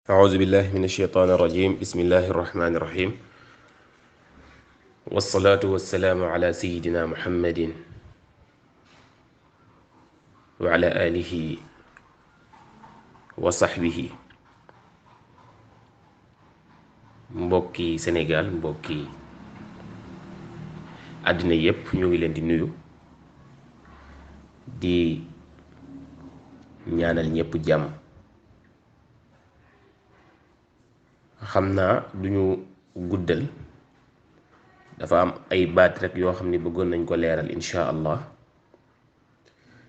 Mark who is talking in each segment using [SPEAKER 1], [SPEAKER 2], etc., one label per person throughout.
[SPEAKER 1] أعوذ بالله من الشيطان الرجيم بسم الله الرحمن الرحيم والصلاة والسلام على سيدنا محمد وعلى آله وصحبه mbokki Sénégal mbokki àddina yépp ñu ngi leen di nuyu di ñaanal ñépp jàmm xam naa duñu guddal dafa am ay baat rek yoo xam ne bëggoon nañ ko leeral insha allah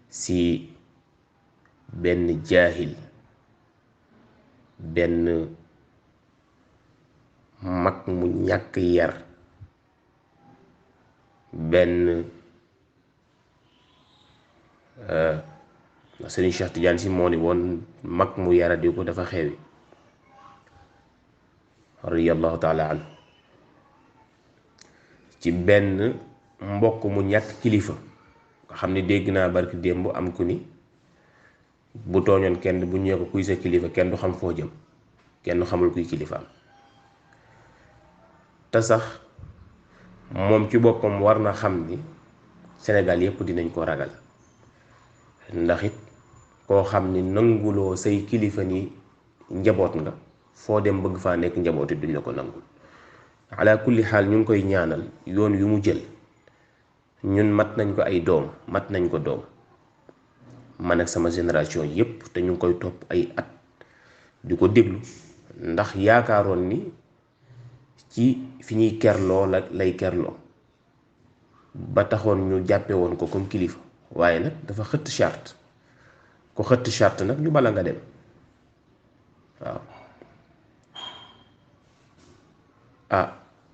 [SPEAKER 1] si benn jaahil benn mag mu ñàkk yar benn Sëriñ Cheikh Tidiane si moo ni woon mag mu yaradi ko dafa xewi radiyallahu taala anhu ci benn mbokk mu ñàkk kilifa nga xam ne dégg naa barki démb am ku ni bu tooñoon kenn bu ñëwee ko kuy sa kilifa kenn du xam foo jëm kenn xamul kuy kilifaam te sax moom ci boppam war na xam ni Sénégal yépp dinañ ko ragal ndax it koo xam ni nanguloo say kilifa ni njaboot nga foo dem bëgg faa nekk njaboot it duñ la ko nangul ala kulli xaal ñu ngi koy ñaanal yoon yu mu jël ñun mat nañ ko ay doom mat nañ ko doom man ak sama génération yépp te ñu ngi koy topp ay at di ko déglu ndax yaakaaroon ni ci fi ñuy kerloo la lay kerloo ba taxoon ñu jàppe woon ko comme kilifa waaye nag dafa xëtt charte ku xëtt charte nag ñu bala nga dem waaw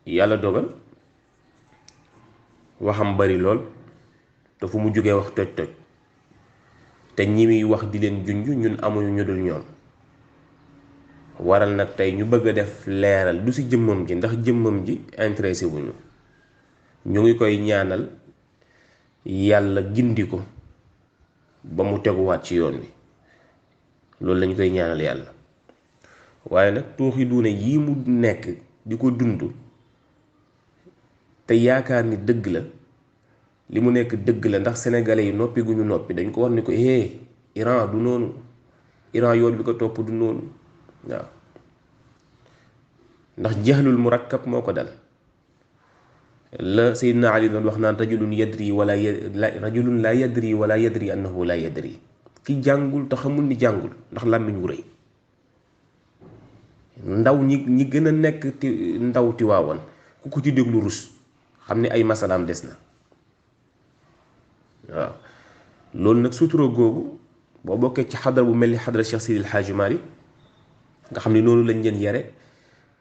[SPEAKER 1] yàlla dogal waxam bari lool te fu mu jógee wax toj toj te ñi muy wax di leen junj ñun amuñu ñu dul ñoom waral nag tey ñu bëgg a def leeral du ci jëmmam ji ndax jëmmam ji intéressé wuñu ñu ngi koy ñaanal yàlla gindi ko ba mu teguwaat ci yoon wi loolu lañu koy ñaanal yàlla waaye nag tooxi duune yii mu nekk di ko dund te yaakaar ni dëgg la li mu nekk dëgg la ndax sénégalais yi noppi gu ñu noppi dañ ko war ni ko Iran du noonu Iran yoon bi ko topp du noonu waaw ndax jahlul murakkab moo ko dal la Seydina Ali doon wax naan rajulun la yadri wala yadri annahu la yadri ki jàngul te xamul ni jàngul ndax làmmiñ wu rëy ndaw ñi gën a nekk ndaw Tiwaawan ku ko ci déglu rus xam ne ay masalaam des na waaw loolu nag sutura googu boo bokkee ci xadara bu mel ni xadara Cheikh Sidil Hadji Malick nga xam ne noonu lañ leen yare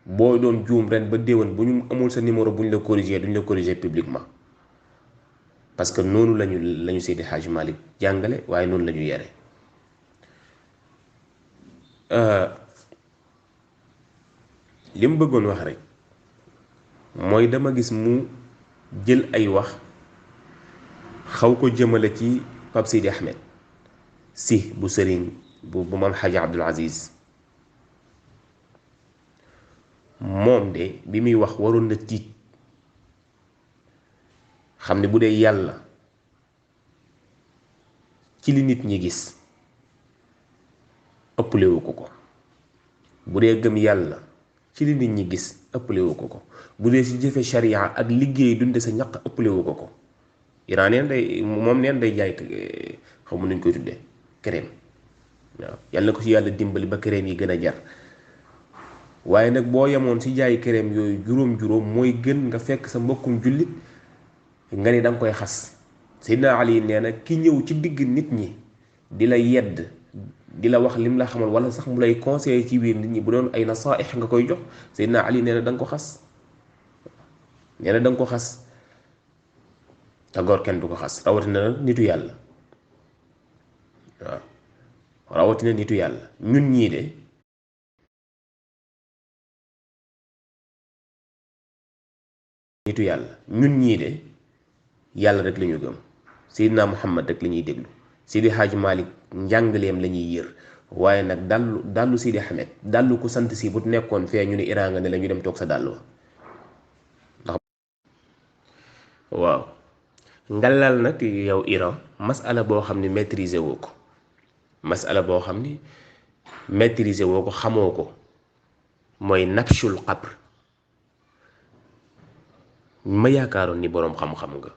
[SPEAKER 1] boo doon juum ren ba déwén bu ñu amul sa numéro bu ñu la corriger duñ la corriger publiquement parce que noonu lañu Seydi Hadji Malick jàngale waaye noonu la ñu yare li mu bëggoon wax rek mooy dama gis mu jël ay wax xaw ko jëmale ci Pape Seydi Ahmed si bu sëriñ bu maam Xaaji Abdul Aziz moom de bi muy wax waroon na tiit xam ne bu dee yàlla ci li nit ñi gis ëpplewu ko bu dee gëm yàlla ci li nit ñi gis ëpplewu ko bu dee si jëfe sharia ak liggéey dunde sa ñaq ëpplewu ko Iran neen day moom neen day jaay xaw ma nuñ koy tuddee crème waaw yàlla na ko ci yàlla dimbali ba crème yi gën a jar waaye nag boo yemoon ci jaay crème yooyu juróom-juróom mooy gën nga fekk sa mbokkum jullit nga ni danga koy xas Seydina Ali nee na ki ñëw ci digg nit ñi di la yedd di la wax lim la xamal wala sax mu lay conseiller ci biir nit ñi bu doon ay nasaaix nga koy jox Seydina Ali nee na danga ko xas nee na danga ko xas te góor kenn du ko xas rawatina nitu yàlla waaw rawatina nitu yàlla ñun ñii de yàlla rek lañu gëm Seydina Muhammad rek la ñuy déglu Seydi Hadji Malick njàngaleem la ñuy yër waaye nag dallu Sidi Ahmed dallu ku sant si bu nekkoon fee ñu ne Iran nga ne la ñu dem toog sa dàll wa ndax waaw ngalal nag yow Iran masala boo xam ne maîtriser woo ko masala boo xam ni maîtriser woo ko xamoo ko mooy nabshul qabr ma yaakaaroon ni boroom xam-xam nga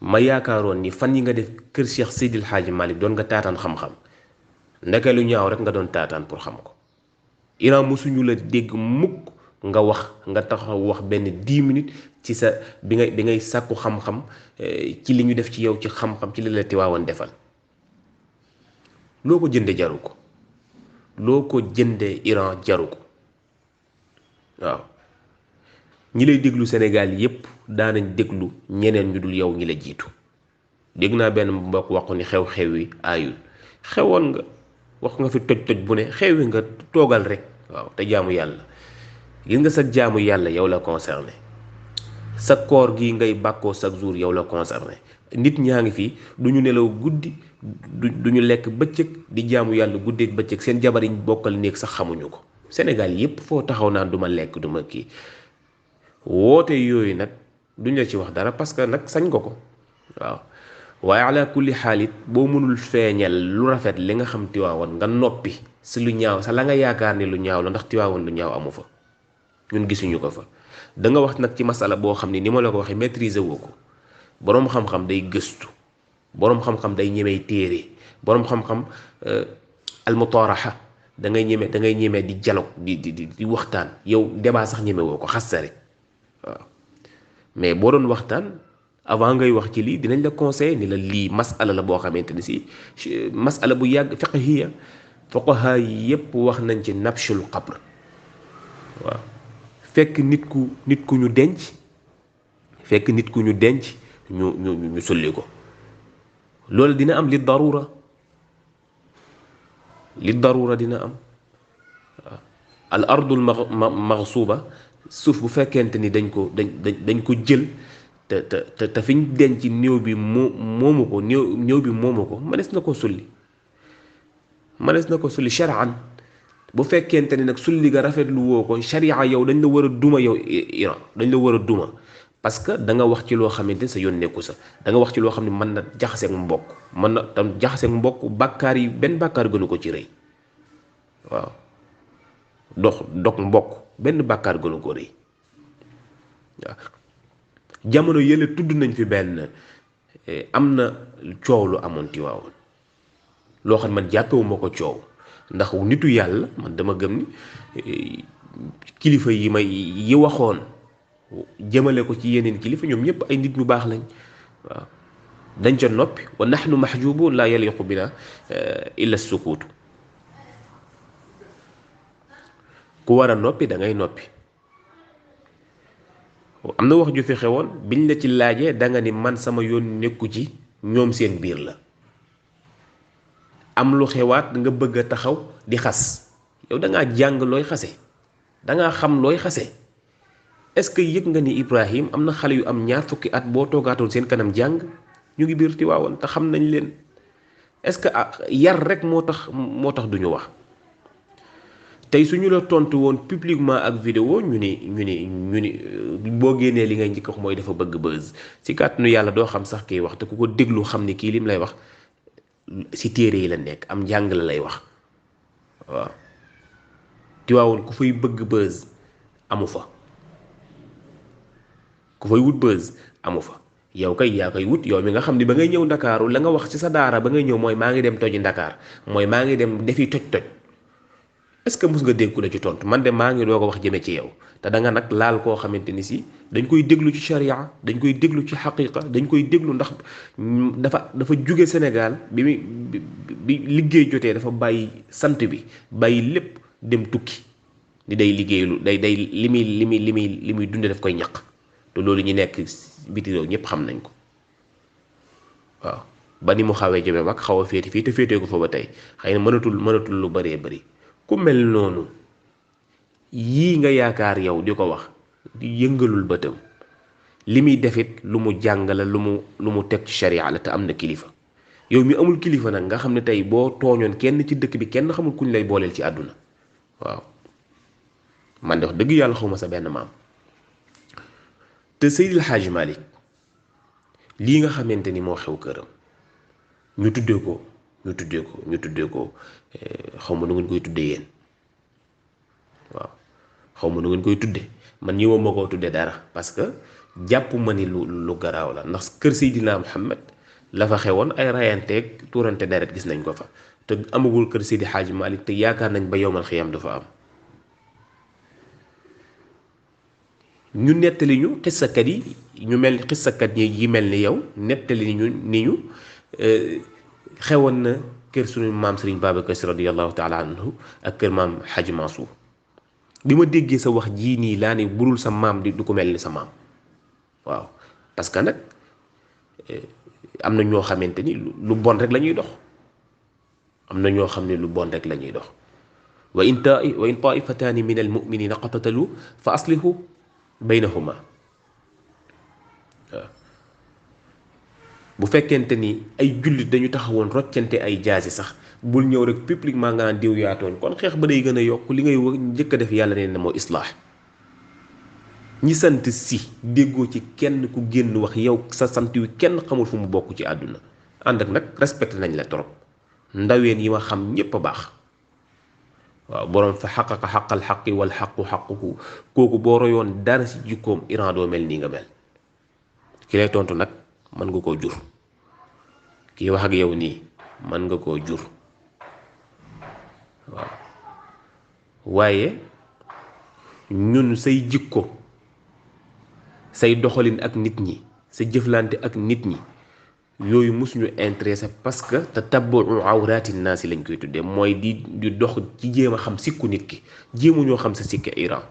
[SPEAKER 1] ma yaakaaroon ni fan yi nga def kër Cheikh Seydil Hadji Malick doon nga taataan xam-xam ndeke lu ñaaw rek nga doon taataan pour xam ko Iran mosuñu la dégg mukk nga wax nga taxaw wax benn 10 minutes ci sa bi ngay sàkku xam-xam ci li ñu def ci yow ci xam-xam ci li la Tiwaawan defal loo ko jënde jaru ko loo ko jënde Iran jaru ko waaw ñi lay déglu Sénégal yépp daanañ déglu ñeneen ñu dul yow ñi la jiitu dégg naa benn mbokk waxu ni xew-xew yi aayul xewoon nga wax nga fi toj-toj bu ne xewi nga toogal rek waaw te jaamu yàlla gis nga sa jaamu yàlla yow la concerné sa koor gi ngay bàkkoo chaque jour yow la concerné nit ñaa ngi fii du ñu nelaw guddi du ñu lekk bëccëg di jaamu yàlla guddeeg bëccëg seen jabar yi bokkal néeg sax xamuñu ko Sénégal yépp foo taxaw naan du ma lekk du ma kii woote yooyu nag duñ la ci wax dara parce que nag sañ nga ko waaw waaye ala kulli xaalit boo mënul feeñal lu rafet li nga xam Tiwaawan nga noppi si lu ñaaw sa la nga yaakaar ni lu ñaaw la ndax Tiwaawan lu ñaaw amu fa ñun gisuñu ko fa da nga wax nag ci masala boo xam ni ma la ko waxee maîtriser woo ko boroom xam-xam day gëstu boroom xam-xam day ñemey téere boroom xam-xam almutaaraxa da ngay ñeme di dialogue di waxtaan yow débat sax ñeme woo ko xasta rek waaw mais boo doon waxtaan avant ngay wax ci lii dinañ la conseiller ni la lii masala la boo xamante ni si masala bu yàgg fiqhiya fuqaha yi yépp wax nañ ci nabshul qabr waaw fekk nit ku ñu denc ñu sulli ko loolu dina am li darura dina am waaw al ardul maghsuba suuf bu fekkente ni dañ ko jël te fi ñu denc néew bi moomu ko néew bi moomu ko mënees na ko sulli shar'an bu fekkente ni nag sulli ga rafetlu woo ko sharia yow dañ la war a duma yow Iran dañ la war a duma parce que da nga wax ci loo xamante ni sa yoon nekku sa da nga wax ci loo xam ne mën na jaxaseeg mbokk mën na tam jaxaseeg mbokk bàkkaar yi benn bàkkaar gënu ko ci rëy waaw dog mbokk benn bàkkaar gënu ko rëy waaw jamono yële tudd nañ fi benn am na coow lu amoon Tiwaawan loo xam ne man jàppewuma ko coow ndax nitu yàlla man dama gëm ni kilifa yi waxoon jëmale ko ci yeneen kilifa ñoom ñëpp ay nit ñu baax lañ waaw dañ ca noppi wa nahnu mahjubun la yaliqu bina illa sukuutu ku war a noppi da ngay noppi am na wax ju fi xewoon biñ la ci laajee da nga ni man sama yoon nekku ci ñoom seen biir la am lu xewaat nga bëgg a taxaw di xas yow da ngaa jàng looy xase da ngaa xam looy xase est-ce que yëg nga ni Ibrahim am na xale yu am ñaar fukki at boo toogaatoon seen kanam jàng ñu ngi biir Tiwaawan te xam nañ leen est-ce que yar rek moo tax duñu wax tey suñu la tontu woon publiquement ak vidéo ñu ni boo génnee li ngay njëkk wax mooy dafa bëgg buzz ci kàttanu yàlla doo xam sax kiy wax te ku ko déglu xam ni kii lim lay wax ci téere yi la nekk am njàng la lay wax waaw Tiwaawan ku fay bëgg buzz amu fa ku fay wut buzz amu fa yow kay yaa koy wut yow mi nga xam ni ba ngay ñëw ndakaaru la nga wax ci sa daara ba ngay ñëw mooy maa ngi dem toji Ndakaar mooy maa ngi dem defi toj est-ce que mus nga dégg ku la ci tontu man de maa ngi doo ko wax jëme ci yow te da nga nag laal koo xamante ni si dañ koy déglu ci charia dañ koy déglu ci xaqiqa dañ koy déglu ndax dafa jóge Sénégal bi liggéey jotee dafa bàyyi sant bi bàyyi lépp dem tukki ni day liggéeylu day li muy dunde daf koy ñaq te loolu ñu nekk biti réew ñëpp xam nañ ko waaw ba ni mu xawee jëme mag xaw a féeti fii te féetee ko fa ba tey xëy na mënatul lu bëree bëri ku mel noonu yii nga yaakaar yow di ko wax di yëngalul bëtam li muy defit lu mu jàng la lu mu teg ci sharia la te am na kilifa yow mi amul kilifa nag nga xam ne tey boo tooñoon kenn ci dëkk bi kenn xamul kuñ lay booleel ci àdduna. waaw man de wax dëgg yàlla xawma sa benn maam. te Seydil Hadji Malick lii nga xamante ni moo xew këram ñu tuddee ko xawma nu ngeen koy tuddee yéen. waaw xawma nu ngeen koy tuddee man ñi ma koo tuddee dara parce que jàpp ma ni lu garaaw la ndax kër Seydina Muhammad la fa xewoon ay rayanteeg tuurante deret gis nañ ko fa te amagul kër Seydi Hadji Malick te yaakaar nañ ba yowmal xiyam dafa am. ñu nettali ñu xissakat yi ñu mel xissakat yi mel ni yow nettali ni ñu xewoon na kër suñu maam Serigne Babacar Sy radiyallahu taala anhu ak kër maam Hadji Mansour bi ma déggee sa wax jii nii laa ne burul sa maam du ko mel ni sa maam. waaw parce que nag am na ñoo xamante ni lu bon rek la ñuy dox am na ñoo xam ne lu bon rek la ñuy dox wa in taifataani min al muminina qatatalu fa aslihu baynahuma. waaw bu fekkente ni ay jullit dañu taxawoon roccante ay jaasi sax bul ñëw rek publiquement nga naan diw yaatooñ kon xeex ba day gën a yokk li ngay njëkk a def yàlla nee na moo islaax. ñi sant si déggoo ci kenn ku génn wax yow sa sant wi kenn xamul fu mu bokk ci àdduna ànd ak nag respecté nañ la trop ndaween yi ma xam ñépp a baax. waaw boroom fa xaqaka xaqal xaqi wal xaqu xaquhu kooku boo royoon dara ci jikkoom Iran doo mel nii nga mel. ki lay tontu nag mën nga koo jur kii wax ak yow nii mën nga koo jur. waaw waaye ñun say jikko say doxalin ak nit ñi sa jëflante ak nit ñi yooyu mosuñu intéressé parce que te tabbuu awraati naasi lañ koy tuddee mooy di dox ci jéem a xam sikku nit ki jéemu ñoo xam sa sikki Iran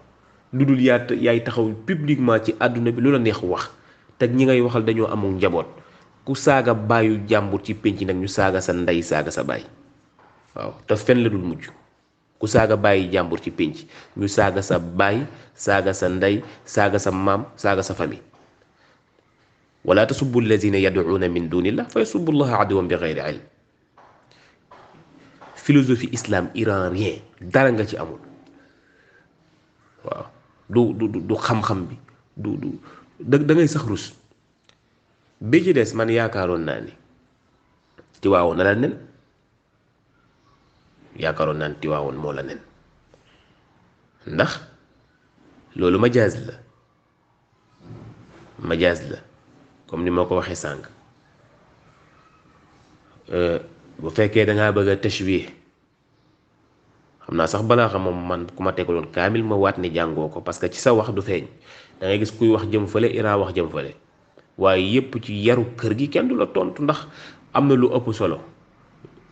[SPEAKER 1] lu dul yaay taxaw publiquement ci àdduna bi lu la neex wax te ñi ngay waxal dañoo amul njaboot ku saaga baayu jàmbur ci pénc nag ñu saaga sa ndey saaga sa baay. waaw te fen la dul mujj ku saaga bàyyi jàmbur ci pénc ñu saaga sa baay saaga sa ndey saaga sa maam saaga sa famille. wala tasubbu allazina yad'una min dunillah fa yasubbu llaha aduwan bi ghayri ilm. philosophie islam iranien dara nga ci amul. waaw du xam-xam bi da ngay sax rus bi ci des man yaakaaroon naa ni Tiwaawoon na la nen yaakaaroon naa ni Tiwaawoon moo la nen ndax loolu majaaz la comme ni ma ko waxee sànq bu fekkee dangaa bëgg a tashbih xam naa sax balaa xam moom man ku ma tegaloon kaamil ma waat ne jàngoo ko parce que ci sa wax du feeñ da ngay gis kuy wax jëm fële Iran wax jëm fële waaye yépp ci yaru kër gi kenn du la tontu ndax am na lu ëpp solo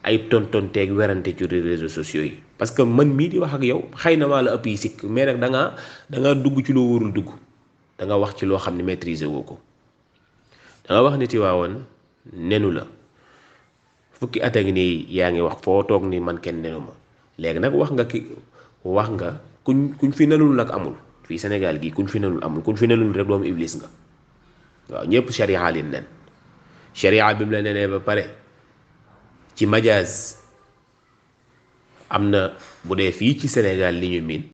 [SPEAKER 1] ay tontonteeg werante ci réseaux sociaux yi parce que man mii di wax ak yow xëy na maa la ëpp yi sikk mais nag dangaa dugg ci loo warul dugg da nga wax ci loo xam ne maîtriser woo ko da nga wax ni Tiwaawoon nenu la fukki at a ngi nii yaa ngi wax foo toog ni man kenn nenu ma léegi nag wax nga kuñ fi nenul nag amul fii Sénégal gii kuñ fi nenul amul kuñ fi nenul rek doomu iblis nga waaw ñëpp sharia leen nen sharia bi mu la nenee ba pare ci majaaz am na bu dee fii ci Sénégal li ñu miin